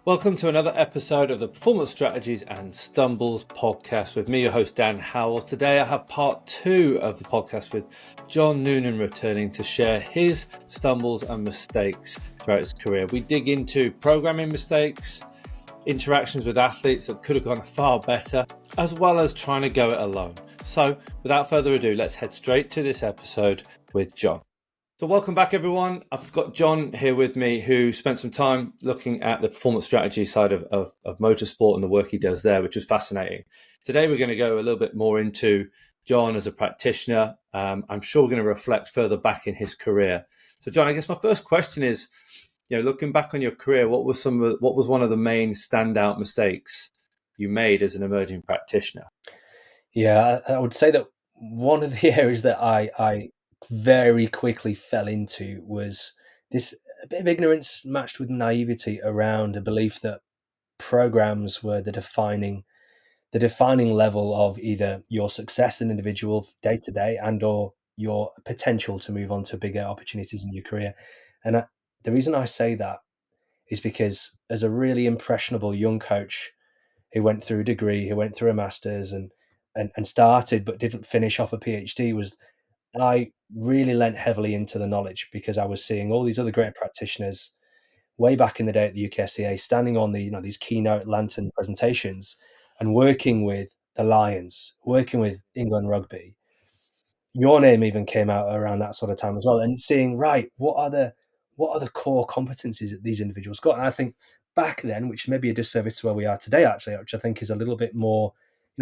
Welcome to another episode of the Performance Strategies and Stumbles podcast with me, your host, Dan Howells. Today I have part 2 of the podcast with John Noonan returning to share his stumbles and mistakes throughout his career. We dig into programming mistakes, interactions with athletes that could have gone far better, as well as trying to go it alone. So without further ado, let's head straight to this episode with John. So welcome back, everyone. I've got John here with me who spent some time looking at the performance strategy side of motorsport and the work he does there, which was fascinating. Today, we're going to go a little bit more into John as a practitioner. I'm sure we're going to reflect further back in his career. So, John, I guess my first question is, looking back on your career, what was one of the main standout mistakes you made as an emerging practitioner? Yeah, I would say that one of the areas that I very quickly fell into was this a bit of ignorance matched with naivety around a belief that programs were the defining level of either your success as an individual day to day and or your potential to move on to bigger opportunities in your career. And the reason I say that is because as a really impressionable young coach who went through a degree, who went through a master's and started but didn't finish off a PhD, was I really lent heavily into the knowledge because I was seeing all these other great practitioners way back in the day at the UKSCA standing on these keynote lantern presentations and working with the Lions, working with England Rugby. Your name even came out around that sort of time as well, and seeing, right, what are the core competencies that these individuals got? And I think back then, which may be a disservice to where we are today, actually, which I think is a little bit more,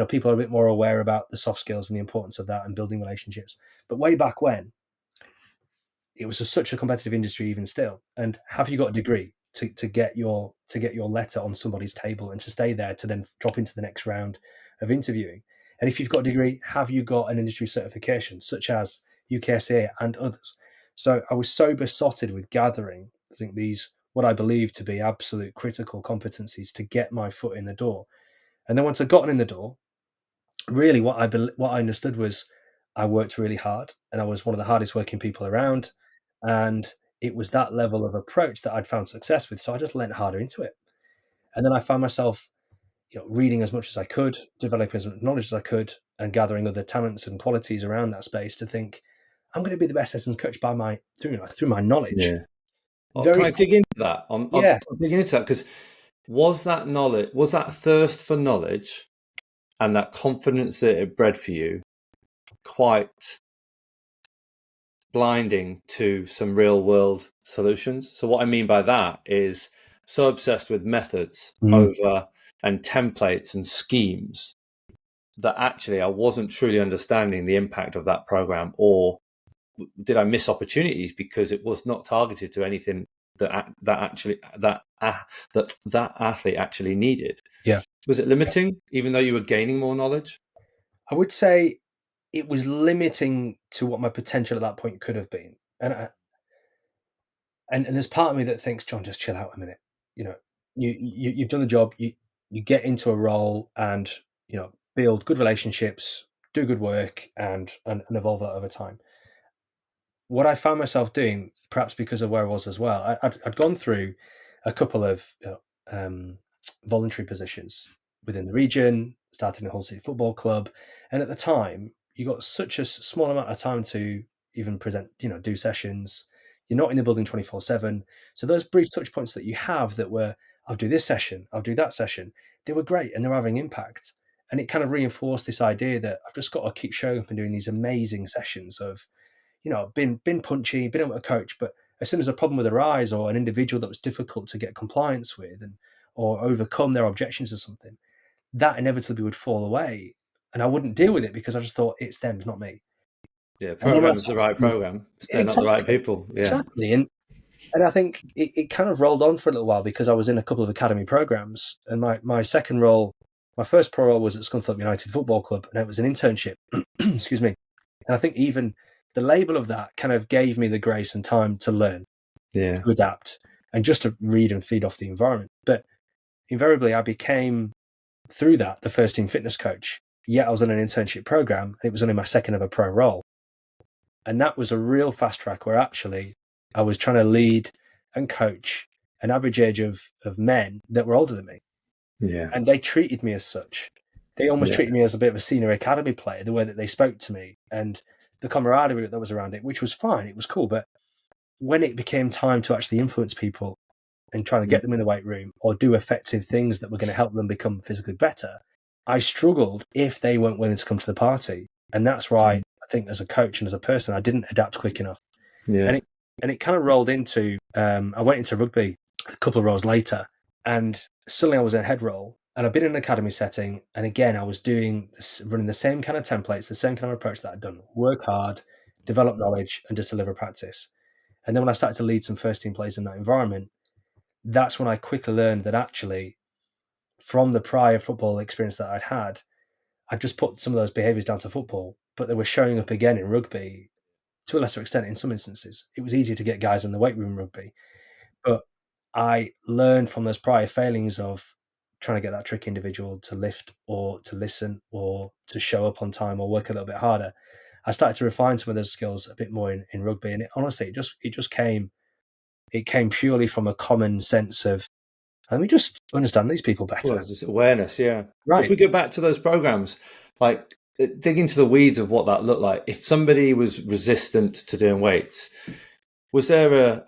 people are a bit more aware about the soft skills and the importance of that and building relationships. But way back when, it was such a competitive industry even still. And have you got a degree to get your letter on somebody's table and to stay there to then drop into the next round of interviewing? And if you've got a degree, have you got an industry certification such as UKSA and others? So I was so besotted with gathering, I think, these what I believe to be absolute critical competencies to get my foot in the door. And then once I'd gotten in the door, really what I understood was I worked really hard and I was one of the hardest working people around. And it was that level of approach that I'd found success with. So I just learned harder into it. And then I found myself, reading as much as I could, developing as much knowledge as I could, and gathering other talents and qualities around that space to think, I'm going to be the best lessons coach through my knowledge. Yeah. Can I dig into that? Yeah. Dig into that because was that thirst for knowledge and that confidence that it bred for you quite blinding to some real world solutions? So what I mean by that is so obsessed with methods over and templates and schemes that actually I wasn't truly understanding the impact of that program, or did I miss opportunities because it was not targeted to anything that athlete actually needed? Yeah. Was it limiting, even though you were gaining more knowledge? I would say it was limiting to what my potential at that point could have been. And there's part of me that thinks, John, just chill out a minute. You've done the job. You get into a role and build good relationships, do good work, and evolve that over time. What I found myself doing, perhaps because of where I was as well, I'd gone through a couple of voluntary positions within the region, started in a Hull City Football Club, and at the time, you got such a small amount of time to even present, do sessions. You're not in the building 24/7. So those brief touch points that you have that were, I'll do this session, I'll do that session, they were great and they were having impact. And it kind of reinforced this idea that I've just got to keep showing up and doing these amazing sessions of, been punchy, been able to coach, but as soon as a problem would arise or an individual that was difficult to get compliance with or overcome their objections or something, that inevitably would fall away. And I wouldn't deal with it because I just thought it's them, it's not me. Yeah, program's the right program. They're not the right people. Yeah. Exactly. And I think it kind of rolled on for a little while because I was in a couple of academy programs. And my second role, my first pro role was at Scunthorpe United Football Club, and it was an internship. Excuse me. And I think even the label of that kind of gave me the grace and time to learn, to adapt, and just to read and feed off the environment. But invariably, I became, through that, the first team fitness coach. Yet I was on an internship program, and it was only my second ever pro role. And that was a real fast track where actually I was trying to lead and coach an average age of men that were older than me. Yeah. And they treated me as such. They almost treated me as a bit of a senior academy player, the way that they spoke to me and the camaraderie that was around it, which was fine. It was cool. But when it became time to actually influence people and trying to get them in the weight room or do effective things that were going to help them become physically better, I struggled if they weren't willing to come to the party. And that's why I think as a coach and as a person, I didn't adapt quick enough. Yeah. And it kind of rolled into, I went into rugby a couple of roles later, and suddenly I was in a head role, and I've been in an academy setting. And again, I was running the same kind of templates, the same kind of approach that I'd done: work hard, develop knowledge, and just deliver practice. And then when I started to lead some first team players in that environment, that's when I quickly learned that actually, from the prior football experience that I'd had, I just put some of those behaviours down to football, but they were showing up again in rugby to a lesser extent in some instances. It was easier to get guys in the weight room rugby, but I learned from those prior failings of trying to get that tricky individual to lift or to listen or to show up on time or work a little bit harder. I started to refine some of those skills a bit more in rugby, and honestly, it just came. It came purely from a common sense of, let me just understand these people better. Well, just awareness, yeah. Right. If we go back to those programs, like dig into the weeds of what that looked like. If somebody was resistant to doing weights, was there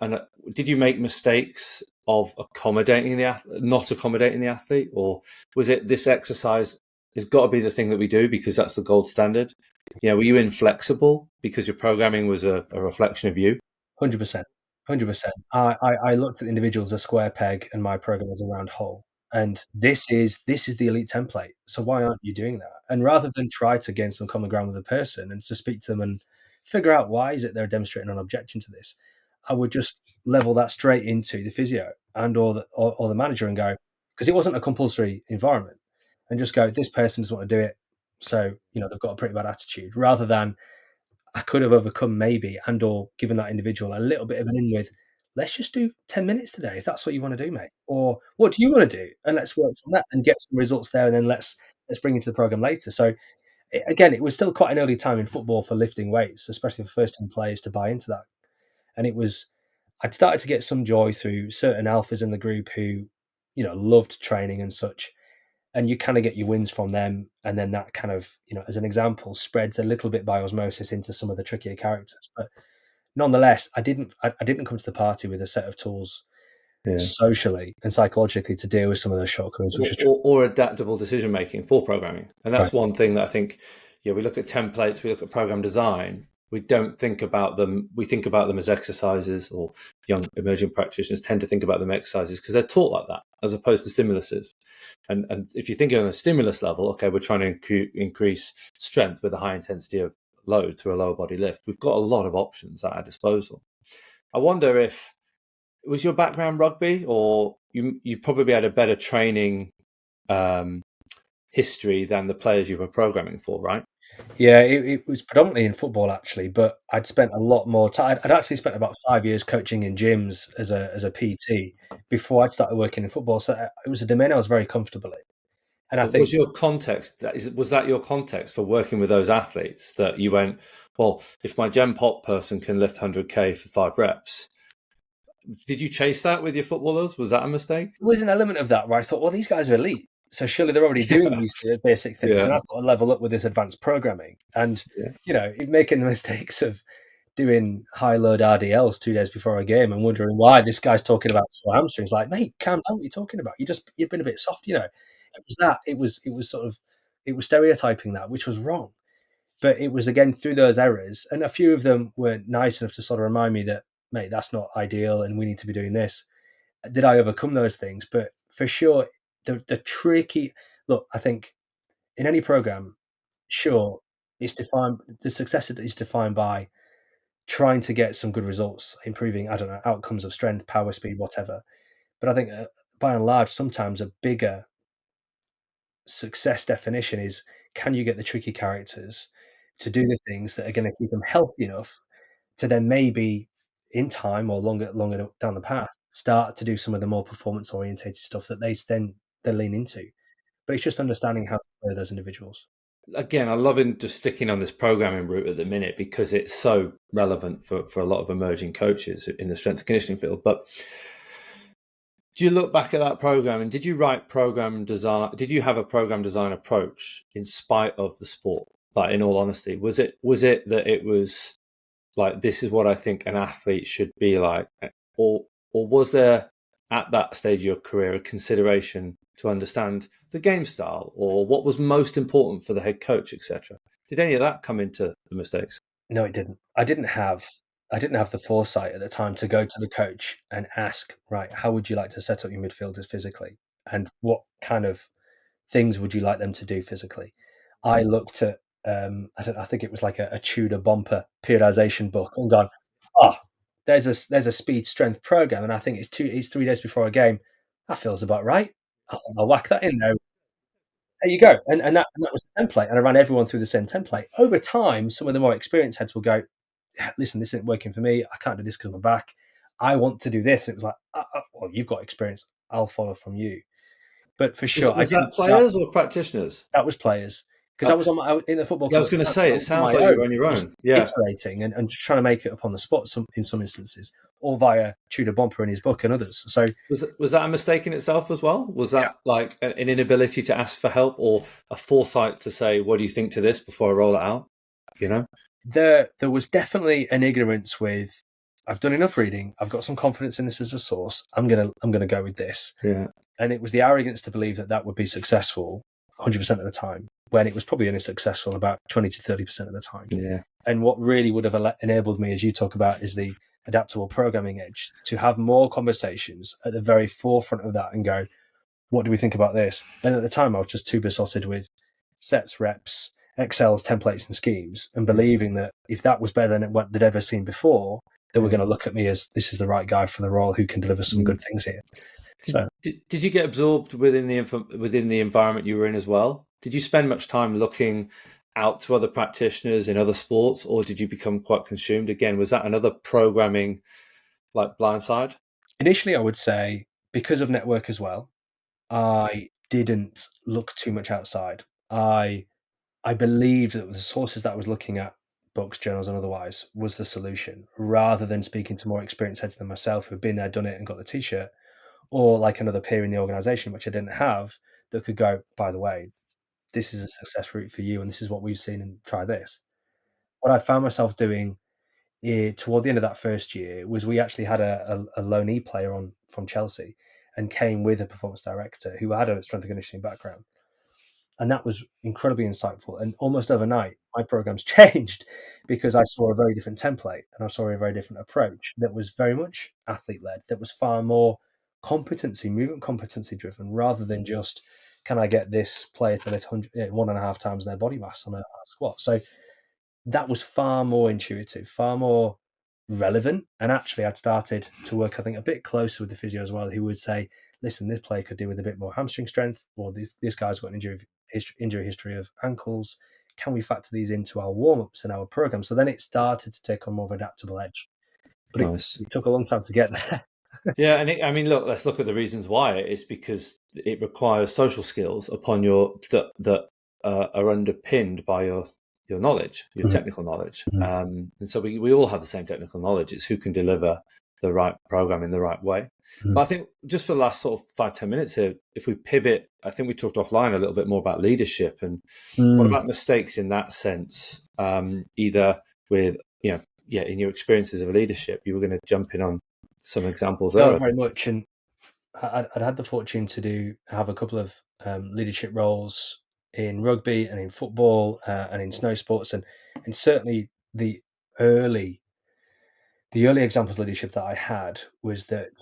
did you make mistakes of accommodating not accommodating the athlete, or was it this exercise has got to be the thing that we do because that's the gold standard? Were you inflexible because your programming was a reflection of you? 100%. 100%. I looked at individuals as a square peg and my program as a round hole. And this is the elite template. So why aren't you doing that? And rather than try to gain some common ground with a person and to speak to them and figure out why is it they're demonstrating an objection to this, I would just level that straight into the physio and or the manager and go, because it wasn't a compulsory environment, and just go, this person doesn't want to do it. So, they've got a pretty bad attitude, rather than I could have overcome maybe and or given that individual a little bit of an in with, let's just do 10 minutes today if that's what you want to do, mate. Or what do you want to do? And let's work from that and get some results there, and then let's bring it to the program later. So again, it was still quite an early time in football for lifting weights, especially for first team players to buy into that. And I'd started to get some joy through certain alphas in the group who, loved training and such, and you kind of get your wins from them, and then that kind of, as an example, spreads a little bit by osmosis into some of the trickier characters. But nonetheless, I didn't come to the party with a set of tools socially and psychologically to deal with some of those shortcomings, or adaptable decision making for programming. And that's one thing that I think, we look at templates, we look at program design, we don't think about them. We think about them as exercises, or young emerging practitioners tend to think about them exercises because they're taught like that, as opposed to stimuluses. And if you think on a stimulus level, okay, we're trying to increase strength with a high intensity of load through a lower body lift. We've got a lot of options at our disposal. I wonder if was your background rugby, or you probably had a better training history than the players you were programming for, right? Yeah, it was predominantly in football actually, but I'd spent a lot more time. I'd actually spent about 5 years coaching in gyms as a PT before I'd started working in football. So it was a domain I was very comfortable in. And I think, was your context was that your context for working with those athletes that you went, well, if my Gen Pop person can lift 100k for 5 reps, did you chase that with your footballers? Was that a mistake? there was an element of that where I thought, well, these guys are elite, so surely they're already doing these basic things, and I've got to level up with this advanced programming. And making the mistakes of doing high load RDLs 2 days before a game and wondering why this guy's talking about sore hamstrings. Like, mate, calm down. What are you talking about? You've been a bit soft. It was that. It was stereotyping that, which was wrong. But it was again through those errors, and a few of them were nice enough to sort of remind me that, mate, that's not ideal, and we need to be doing this. Did I overcome those things? But for sure, the tricky look, I think in any program, sure, the success is defined by trying to get some good results, improving, I don't know, outcomes of strength, power, speed, whatever. But I think by and large, sometimes a bigger success definition is, can you get the tricky characters to do the things that are going to keep them healthy enough to then maybe in time or longer down the path start to do some of the more performance orientated stuff that they lean into. But it's just understanding how to play those individuals. Again, I'm loving just sticking on this programming route at the minute because it's so relevant for a lot of emerging coaches in the strength and conditioning field. But Do you look back at that program and did you write program design? Did you have a program design approach in spite of the sport? Like, in all honesty, was it that it was like, this is what I think an athlete should be like, or was there at that stage of your career a consideration to understand the game style or what was most important for the head coach, etc.? Did any of that come into the mistakes? No, it didn't. I didn't have the foresight at the time to go to the coach and ask, right, how would you like to set up your midfielders physically? And what kind of things would you like them to do physically? I looked at, I think it was like a Tudor Bomper periodization book and gone, oh, there's a speed strength program. And I think it's 3 days before a game. That feels about right. I think I'll whack that in there. There you go. And that was the template. And I ran everyone through the same template. Over time, some of the more experienced heads will go, listen, this isn't working for me. I can't do this because of my back. I want to do this. And it was like, well, you've got experience. I'll follow from you. But for Was sure, I was that didn't start. players or practitioners? That was players because Uh, I was in the football yeah, I club was at the going to time. say I it was on sounds my like you were own, on your just own. Yeah. iterating and just trying to make it up on the spot. In some instances, or via Tudor Bomper in his book and others. So Was that a mistake in itself as well? Was yeah, that like an inability to ask for help or a foresight to say, "What do you think to this?" before I roll it out? You know? there was definitely an ignorance with. I've done enough reading. I've got some confidence in this as a source. I'm gonna go with this. Yeah. And it was the arrogance to believe that that would be successful 100% of the time, when it was probably only successful about 20 to 30% of the time. Yeah. And what really would have enabled me, as you talk about, is the adaptable programming edge, to have more conversations at the very forefront of that and go, what do we think about this? And at the time, I was just too besotted with sets, reps, Excel's, templates, and schemes, and believing that if that was better than what they'd ever seen before, they were going to look at me as this is the right guy for the role who can deliver some good things here. So Did you get absorbed within within the environment you were in as well? Did you spend much time looking out to other practitioners in other sports, or did you become quite consumed? Again, was that another programming like blindside? initially, I would say because of network as well, I didn't look too much outside. I believed that the sources that I was looking at, books, journals, and otherwise, was the solution, rather than speaking to more experienced heads than myself who've been there, done it, and got the t-shirt, or like another peer in the organisation, which I didn't have, that could go, by the way, this is a success route for you, and this is what we've seen, and try this. What I found myself doing toward the end of that first year was we actually had a loanee player on from Chelsea and came with a performance director who had a strength and conditioning background. And that was incredibly insightful. And almost overnight, my programs changed because I saw a very different template and I saw a very different approach that was very much athlete led, that was far more movement competency driven, rather than just, can I get this player to lift 1.5 times their body mass on a squat? So that was far more intuitive, far more relevant. And actually, I'd started to work, I think, a bit closer with the physio as well, who would say, listen, this player could do with a bit more hamstring strength, or this guy's got an injury history of ankles. Can we factor these into our warm ups and our program? So then it started to take on more of an adaptable edge. But Nice. it took a long time to get there. Yeah, and I mean, look, let's look at the reasons why. It's because it requires social skills upon your that are underpinned by your knowledge, your Mhm. technical knowledge. Mhm. And so we all have the same technical knowledge. It's who can deliver the right program in the right way. Mhm. But I think just for the last sort of 5-10 minutes here, if we pivot, I think we talked offline a little bit more about leadership and what Mm. about mistakes in that sense, either with, yeah, in your experiences of leadership, you were going to jump in on some examples No, there. very much. And I'd had the fortune to have a couple of leadership roles in rugby and in football and in snow sports, and certainly early the early examples of leadership that I had was that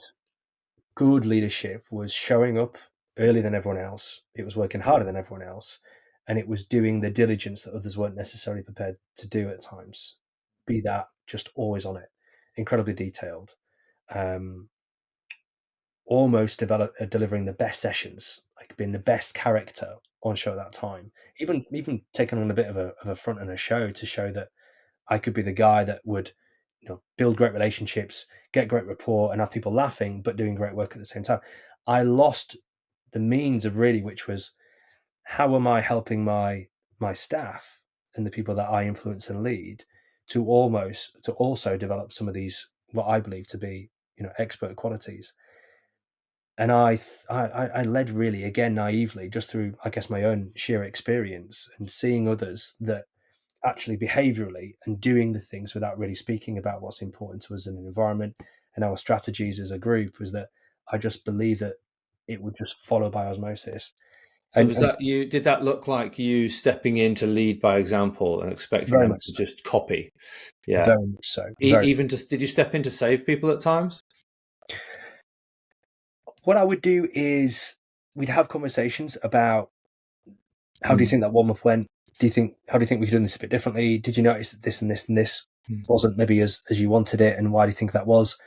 good leadership was showing up earlier than everyone else. It was working harder than everyone else, and it was doing the diligence that others weren't necessarily prepared to do at times. Be that just always on it, incredibly detailed. Um, Almost delivering the best sessions, like being the best character on show at that time. Even taking on a bit of a front and a show to show that I could be the guy that would, build great relationships, get great rapport, and have people laughing, but doing great work at the same time. I lost the means of really, which was, how am I helping my staff and the people that I influence and lead to also develop some of these, what I believe to be, expert qualities. And I led really, again, naively, just through, I guess, my own sheer experience and seeing others that actually behaviorally and doing the things without really speaking about what's important to us in an environment and our strategies as a group, was that I just believe that it would just follow by osmosis. So was that you? Did that look like you stepping in to lead by example and expecting Very them much to so. just copy? Yeah. Very much so. Even just, did you step in to save people at times? What I would do is we'd have conversations about, how do you think that warm-up went? How do you think we could have done this a bit differently? Did you notice that this and this and this wasn't maybe as you wanted it, and why do you think that was?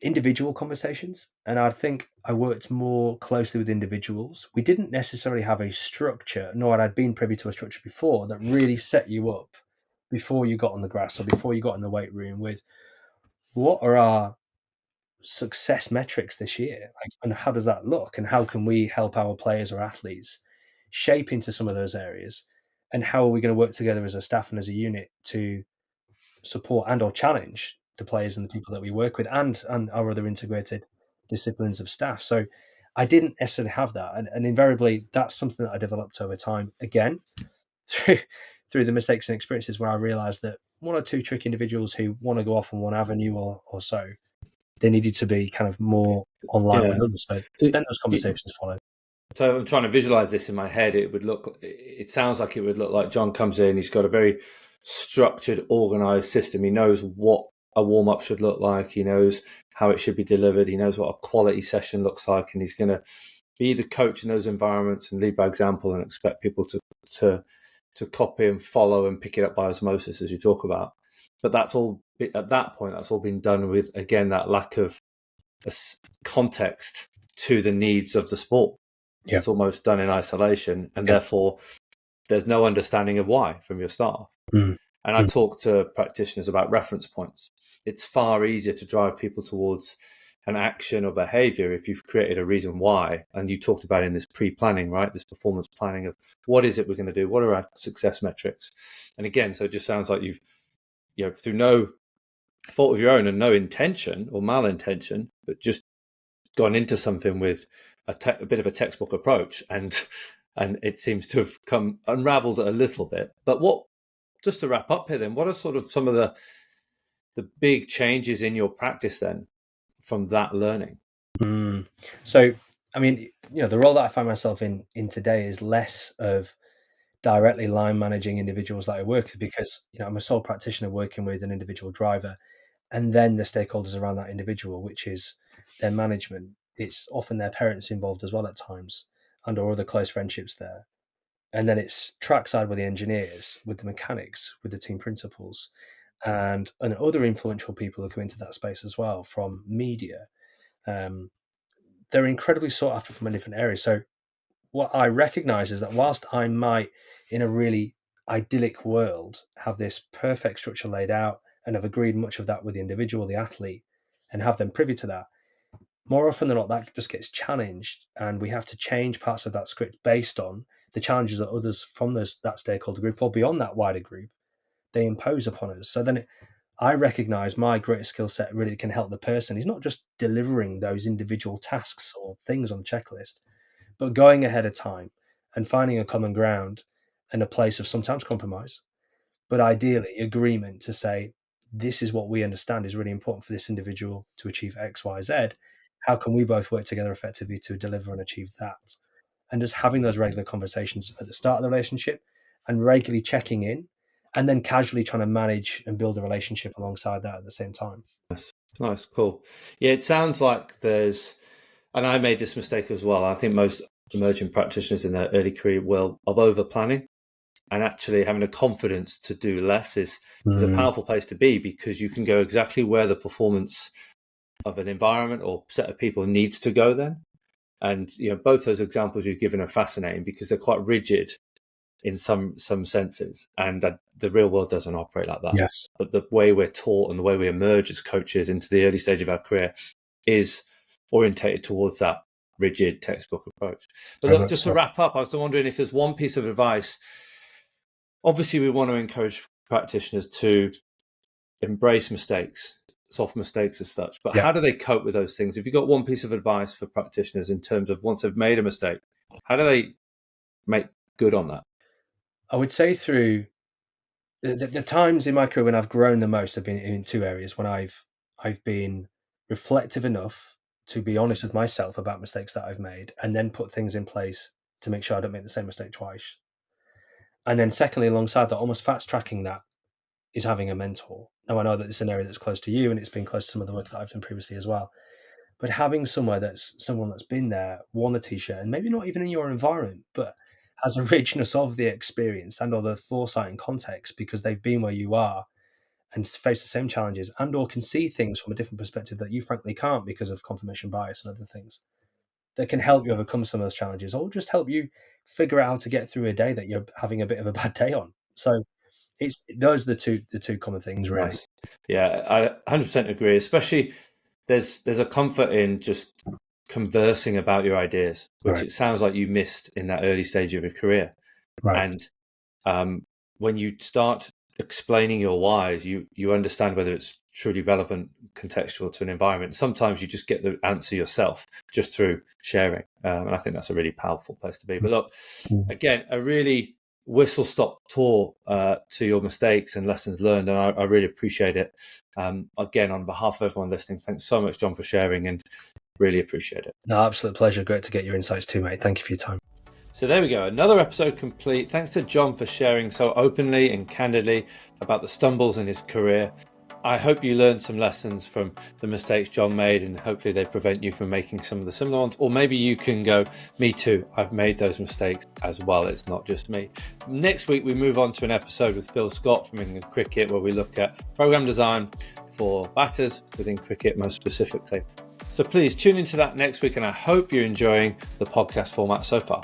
Individual conversations, and I think I worked more closely with individuals. We didn't necessarily have a structure, nor had I been privy to a structure before that really set you up before you got on the grass or before you got in the weight room with, what are our success metrics this year, like, and how does that look, and how can we help our players or athletes shape into some of those areas, and how are we going to work together as a staff and as a unit to support and or challenge the players and the people that we work with, and our other integrated disciplines of staff. So I didn't necessarily have that, and invariably that's something that I developed over time, again, through the mistakes and experiences where I realized that one or two tricky individuals who want to go off on one avenue or so, they needed to be kind of more online with others. So then those conversations followed. So I'm trying to visualize this in my head. It sounds like it would look like John comes in, he's got a very structured, organized system. He knows what a warm-up should look like. He knows how it should be delivered. He knows what a quality session looks like. And he's going to be the coach in those environments and lead by example and expect people to copy and follow and pick it up by osmosis, as you talk about. But that's all, at that point, that's all been done with, again, that lack of context to the needs of the sport. Yeah. It's almost done in isolation, and therefore there's no understanding of why from your staff. And I talk to practitioners about reference points. It's far easier to drive people towards an action or behavior if you've created a reason why. And you talked about in this pre-planning, right? This performance planning of what is it we're going to do? What are our success metrics? And again, so it just sounds like you've, through no fault of your own and no intention or malintention, but just gone into something with a bit of a textbook approach, and it seems to have come unraveled a little bit. But just to wrap up here then, what are sort of some of the big changes in your practice then from that learning? So, I mean, the role that I find myself in today is less of directly line managing individuals that I work with, because I'm a sole practitioner working with an individual driver, and then the stakeholders around that individual, which is their management. It's often their parents involved as well at times, and or other close friendships there. And then it's trackside with the engineers, with the mechanics, with the team principals, and other influential people who come into that space as well, from media. They're incredibly sought after from a different area. So what I recognize is that whilst I might, in a really idyllic world, have this perfect structure laid out and have agreed much of that with the individual, the athlete, and have them privy to that, more often than not, that just gets challenged, and we have to change parts of that script based on the challenges that others from that stakeholder group or beyond that wider group, they impose upon us. So then I recognize my greatest skill set really can help the person. He's not just delivering those individual tasks or things on the checklist, but going ahead of time and finding a common ground and a place of sometimes compromise, but ideally agreement to say, this is what we understand is really important for this individual to achieve X, Y, Z. How can we both work together effectively to deliver and achieve that? And just having those regular conversations at the start of the relationship and regularly checking in, and then casually trying to manage and build a relationship alongside that at the same time. Nice, cool. Yeah, it sounds like and I made this mistake as well. I think most emerging practitioners in their early career will, of over planning, and actually having a confidence to do less is a powerful place to be, because you can go exactly where the performance of an environment or set of people needs to go then. And both those examples you've given are fascinating because they're quite rigid in some senses, and that the real world doesn't operate like that. Yes. But the way we're taught and the way we emerge as coaches into the early stage of our career is orientated towards that rigid textbook approach. But look, just to wrap up, I was wondering if there's one piece of advice. Obviously, we want to encourage practitioners to embrace mistakes, soft mistakes as such, but Yeah. how do they cope with those things? If you've got one piece of advice for practitioners in terms of once they've made a mistake, how do they make good on that? I would say through the times in my career when I've grown the most have been in two areas. When I've been reflective enough to be honest with myself about mistakes that I've made, and then put things in place to make sure I don't make the same mistake twice. And then secondly, alongside that, almost fast tracking that is having a mentor. Now I know that it's an area that's close to you, and it's been close to some of the work that I've done previously as well. But having someone that's been there, worn the t-shirt, and maybe not even in your environment, but has a richness of the experience and or the foresight and context because they've been where you are and face the same challenges and or can see things from a different perspective that you frankly can't because of confirmation bias and other things that can help you overcome some of those challenges or just help you figure out how to get through a day that you're having a bit of a bad day on. So those are the two common things, really. Nice. Yeah, I 100% agree. Especially there's a comfort in just conversing about your ideas, which Right. it sounds like you missed in that early stage of your career. Right. And when you start explaining your whys, you understand whether it's truly relevant, contextual to an environment. Sometimes you just get the answer yourself just through sharing, and I think that's a really powerful place to be. But look, again, a really whistle-stop tour to your mistakes and lessons learned, and I really appreciate it. Again, on behalf of everyone listening, thanks so much, John, for sharing, and really appreciate it. No, absolute pleasure. Great to get your insights too, mate. Thank you for your time. So there we go, another episode complete. Thanks to John for sharing so openly and candidly about the stumbles in his career. I hope you learned some lessons from the mistakes John made, and hopefully they prevent you from making some of the similar ones. Or maybe you can go, me too, I've made those mistakes as well. It's not just me. Next week, we move on to an episode with Phil Scott from England Cricket, where we look at program design for batters within cricket, most specifically. So please tune into that next week, and I hope you're enjoying the podcast format so far.